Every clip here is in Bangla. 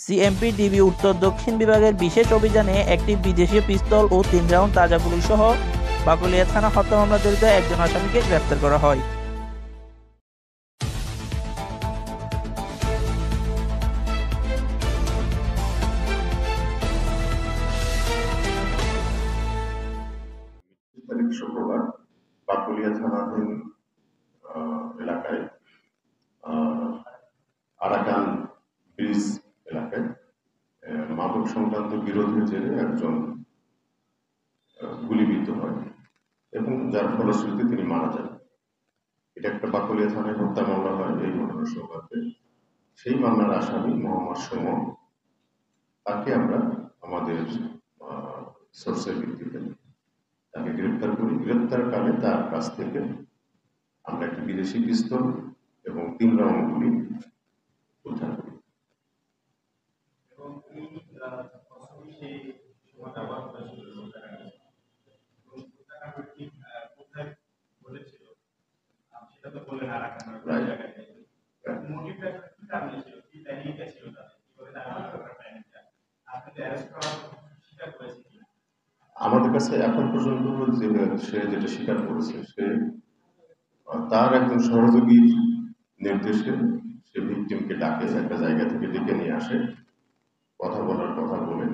সিএমপি ডিবি উত্তর দক্ষিণ বিভাগের বিশেষ অভিযানে একটি বিদেশি পিস্তল ও ৩ রাউন্ড তাজা গুলি সহ বাকলিয়া থানা হত্যা মামলা জড়িত একজন আসামিকে গ্রেফতার করা হয়। তারিখ শুক্রবার বাকলিয়া থানাধীন এলাকায় আরাকান ব্রিজ এলাকায় মাদক সংক্রান্ত বিরোধের জেরে একজন গুলিবিদ্ধ হয় এবং যার ফলশ্রুতিতে তিনি মারা যান। এটা একটা বাকলিয়া থানায় হত্যা মামলা হয় এই ঘটনার সংক্রান্তে। সেই মামলার আসামি মোহাম্মদ সুমন, তাকে আমরা আমাদের সোর্সের ভিত্তিতে তাকে গ্রেপ্তার করি। গ্রেপ্তারকালে তার কাছ থেকে আমরা একটি বিদেশি পিস্তল এবং ৩ রাউন্ড গুলি উদ্ধার করি। আমাদের কাছে এখন পর্যন্ত সে যেটা স্বীকার করেছে, সে তার একজন সহযোগীর নির্দেশে সে ভিকটিমকে ডাকে, একটা জায়গা থেকে ডেকে নিয়ে আসে, কথা বলার কথা বলে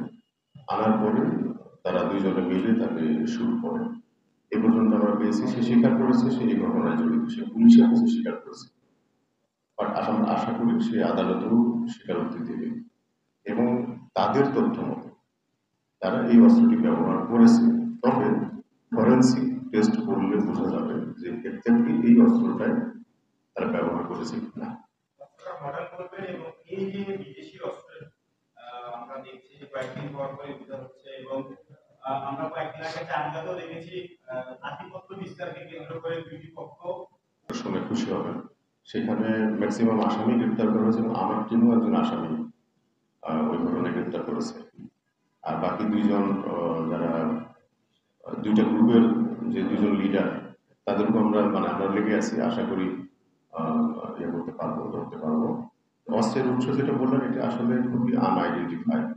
আনার পরে তারা দুইজনে মিলে তাকে শুট করে। এ পর্যন্ত আমরা পেয়েছি সে স্বীকার করেছে সে এই ঘটনায় জড়িত, সে পুলিশের কাছে স্বীকার করেছে। বাট আমরা আশা করি সে আদালতেও স্বীকারোক্তি দেবে এবং তাদের তথ্য মতো তারা এই অস্ত্রটি ব্যবহার করেছে। তবে ফরেন্সিক টেস্ট করলে বোঝা যাবে যে এক্স্যাক্টলি এই অস্ত্রটাই তারা ব্যবহার করেছে কিনা। শুনে খুশি হবেন, সেখানে ম্যাক্সিমাম আসামি গ্রেপ্তার করা হয়েছে এবং আমার টিমও একজন আসামি ওই ঘটনায় গ্রেপ্তার করেছে। আর বাকি দুইজন যারা দুইটা গ্রুপের যে দুজন লিডার তাদেরকে আমরা লেগে আছি, আশা করি ধরতে পারবো। অস্ত্রের উৎস যেটা বললেন এটা আসলে খুবই আনআইডেন্টিফাইড।